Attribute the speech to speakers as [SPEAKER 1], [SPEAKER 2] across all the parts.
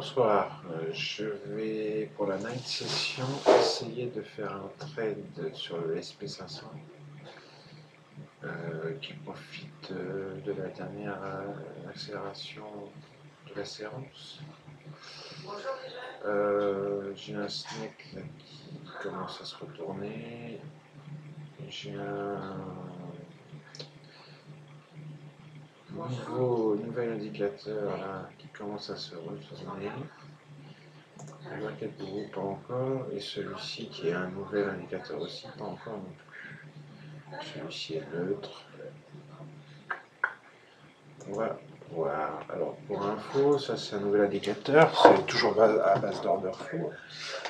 [SPEAKER 1] Bonsoir, je vais pour la night session essayer de faire un trade sur le SP500 qui profite de la dernière accélération de la séance. J'ai un snake là, qui commence à se retourner, j'ai un nouvel indicateur là, qui commence à se retourner. Le market gros pas encore, et celui-ci qui est un nouvel indicateur aussi, pas encore non plus. Celui-ci est neutre. On va voir. Alors pour info, ça c'est un nouvel indicateur, c'est toujours à base d'order flow,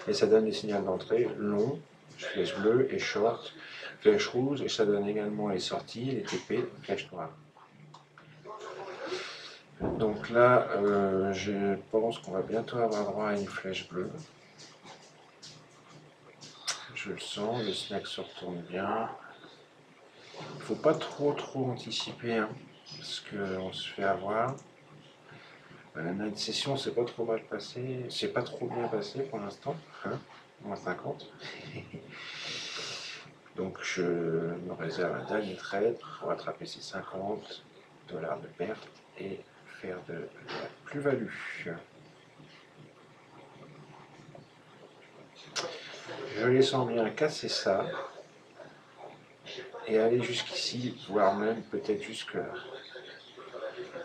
[SPEAKER 1] et ça donne des signaux d'entrée long, flèche bleue et short, flèche rouge, et ça donne également les sorties, les TP, flèche noire. Donc là, je pense qu'on va bientôt avoir droit à une flèche bleue. Je le sens, le snack se retourne bien. Il ne faut pas trop anticiper, hein, parce qu'on se fait avoir. La night session, c'est pas trop mal passé, c'est pas trop bien passé pour l'instant, hein, moins 50. Donc je me réserve un dernier trade pour rattraper ces 50 $ de perte et faire de la plus-value. Je les sens bien casser ça et aller jusqu'ici, voire même peut-être jusque là.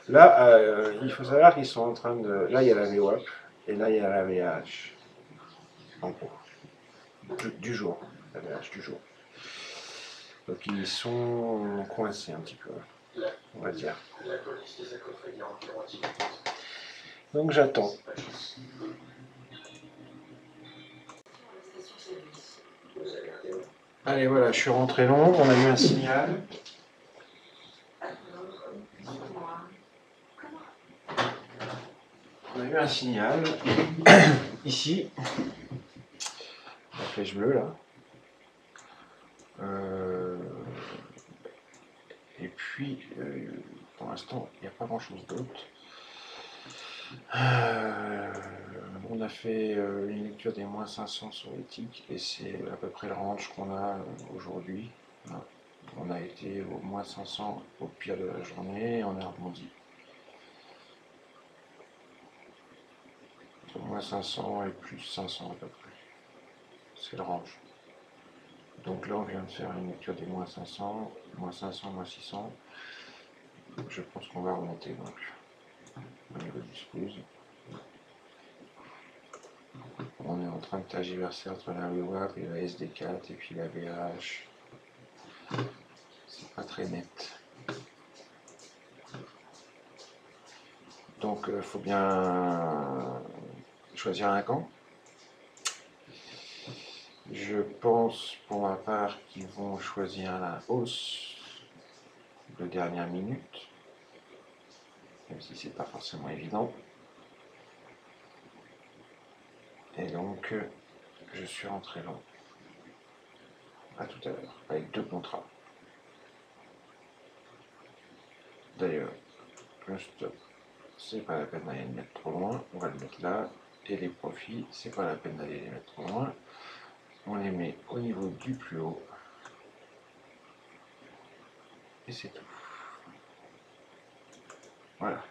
[SPEAKER 1] Là, il faut savoir qu'ils sont en train de... Là, il y a la VWAP et là, il y a la VH. En gros. Du jour. La VH du jour. Donc, ils sont coincés un petit peu, on va dire. Donc, j'attends. Allez, voilà, je suis rentré long. On a eu un signal. On a eu un signal. Ici. La flèche bleue, là. Et puis, pour l'instant, il n'y a pas grand-chose d'autre. On a fait une lecture des moins 500 sur l'éthique et c'est à peu près le range qu'on a aujourd'hui. On a été au moins 500 au pire de la journée et on a rebondi. Entre moins 500 et plus 500 à peu près. C'est le range. Donc là, on vient de faire une lecture des moins 500, moins 600. Je pense qu'on va remonter donc au niveau du squeeze. On est en train de tergiverser entre la VWAP et la SD4 et puis la VH. C'est pas très net. Donc il faut bien choisir un camp. Je pense pour ma part qu'ils vont choisir la hausse de dernière minute, même si c'est pas forcément évident. Et donc je suis rentré long. À tout à l'heure, avec 2 contrats. D'ailleurs, le stop, c'est pas la peine d'aller le mettre trop loin, on va le mettre là. Et les profits, c'est pas la peine d'aller les mettre trop loin. On les met au niveau du plus haut. Et c'est tout. Voilà.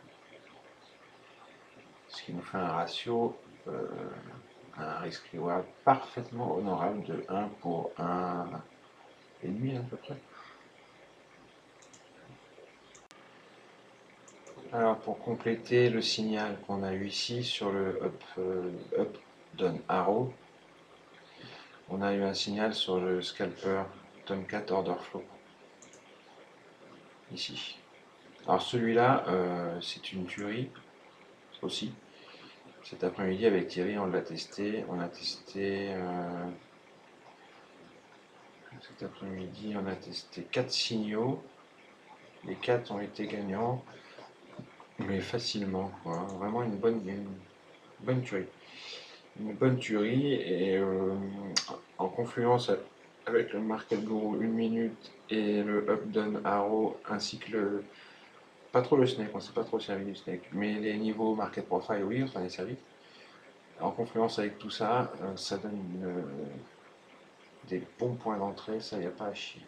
[SPEAKER 1] Ce qui nous fait un ratio, un risk-reward parfaitement honorable de 1 pour 1,5 à peu près. Alors pour compléter le signal qu'on a eu ici sur le up down arrow, on a eu un signal sur le scalper Tomcat order flow ici. Alors celui-là, c'est une tuerie aussi. Cet après-midi avec Thierry, on l'a testé. On a testé cet après-midi, on a testé 4 signaux. Les 4 ont été gagnants, mais facilement, quoi. Vraiment une bonne tuerie. Une bonne tuerie et en confluence avec le market guru 1 minute et le up down arrow ainsi que le pas trop le snake, on s'est pas trop servi du snake, mais les niveaux market profile oui, on s'en est servi. En confluence avec tout ça, ça donne des bons points d'entrée, ça y a pas à chier.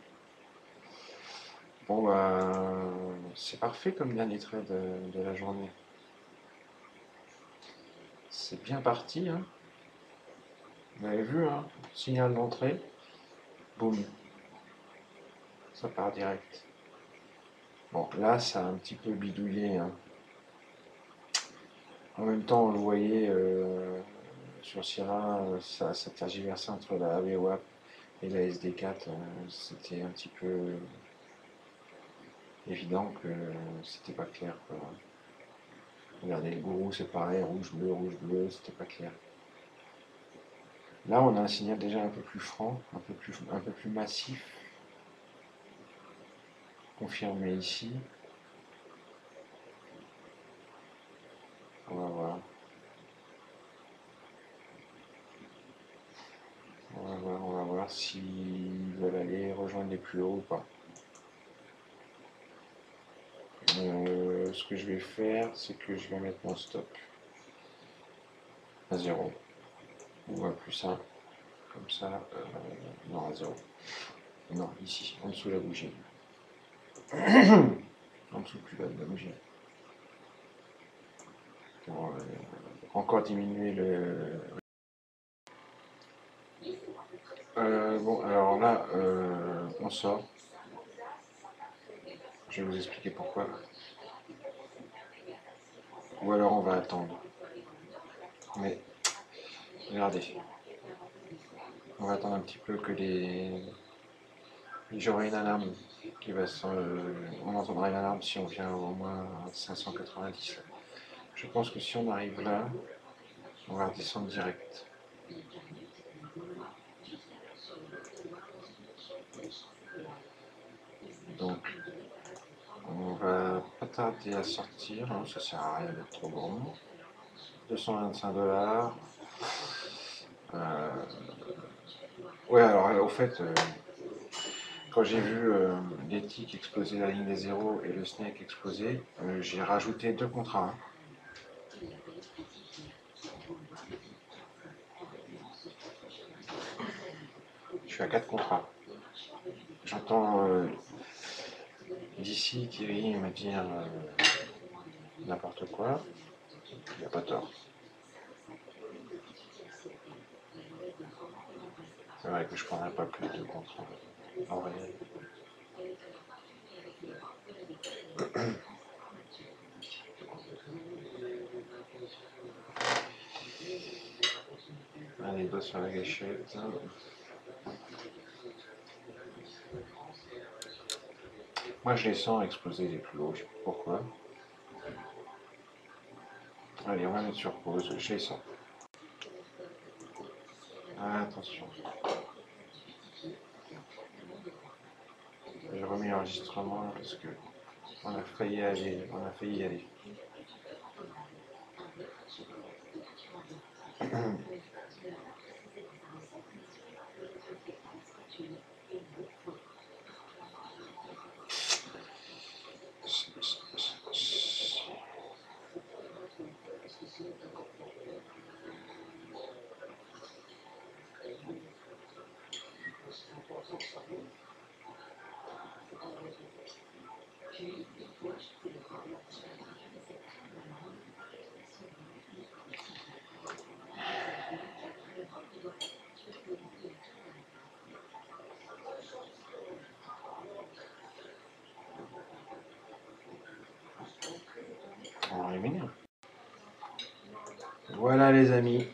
[SPEAKER 1] Bon bah c'est parfait comme dernier trade de la journée. C'est bien parti, hein. Vous avez vu, hein, signal d'entrée, boum, ça part direct. Bon, là, ça a un petit peu bidouillé, hein. En même temps, on le voyait sur Sierra, ça tergiversait entre la AVWAP et la SD4. C'était un petit peu évident que c'était pas clair, quoi. Regardez, le gourou, c'est pareil, rouge, bleu, c'était pas clair. Là, on a un signal déjà un peu plus franc, un peu plus massif, confirmé ici. On va voir. On va voir s'ils veulent aller rejoindre les plus hauts ou pas. Ce que je vais faire, c'est que je vais mettre mon stop à 0 ou à plus 1, comme ça, non à 0, non ici, en dessous de la bougie, en dessous plus bas de la bougie. Pour encore diminuer le... bon, alors là, on sort. Je vais vous expliquer pourquoi. Ou alors on va attendre. Mais, regardez. On va attendre un petit peu que les... J'aurai une alarme qui va se... on entendra une alarme si on vient au moins à 590. Je pense que si on arrive là, on va redescendre direct. Donc, on va pas tarder à sortir, hein, ça sert à rien d'être trop grand. 225 $. Ouais, alors au fait, quand j'ai vu les ticks exploser la ligne des zéros et le snake exploser, j'ai rajouté 2 contrats. Hein. Je suis à 4 contrats. J'entends d'ici Thierry me dire n'importe quoi. Il n'y a pas tort. C'est vrai que je ne prendrais pas plus de contrats en réel. Allez, doigts sur la gâchette. Moi, je les sens exploser les plus hauts, je sais pas pourquoi. Allez, on va mettre sur pause, je les sens. Attention. J'ai remis l'enregistrement parce que on a failli y aller. Voilà les amis,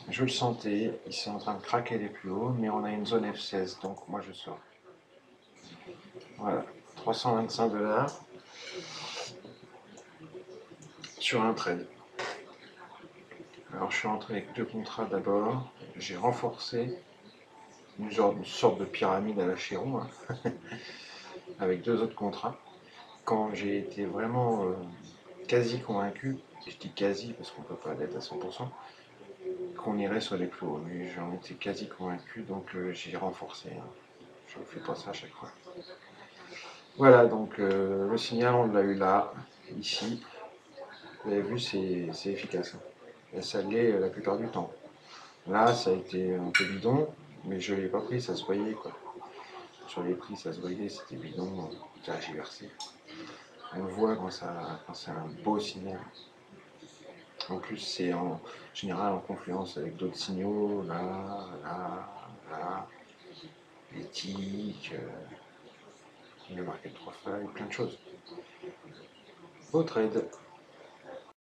[SPEAKER 1] je le sentais, ils sont en train de craquer les plus hauts, mais on a une zone F16, donc moi je sors. Voilà, 325 $ sur un trade. Alors je suis rentré avec 2 contrats d'abord, j'ai renforcé une sorte de pyramide à la Chéron, hein, avec 2 autres contrats. Quand j'ai été vraiment quasi convaincu, je dis quasi parce qu'on ne peut pas l'être à 100%, qu'on irait sur les plus hauts, mais j'en étais quasi convaincu, donc j'ai renforcé. Hein. Je ne fais pas ça à chaque fois. Voilà, donc le signal, on l'a eu là, ici. Vous avez vu, c'est efficace. Hein. et ça l'est la plupart du temps. Là, ça a été un peu bidon, mais je l'ai pas pris, ça se voyait quoi. Sur les prix, ça se voyait, c'était bidon, tergiversé. On le voit quand c'est un beau signal. En plus, c'est en général en confluence avec d'autres signaux, là, les tics, le market profile, plein de choses. Beau trade.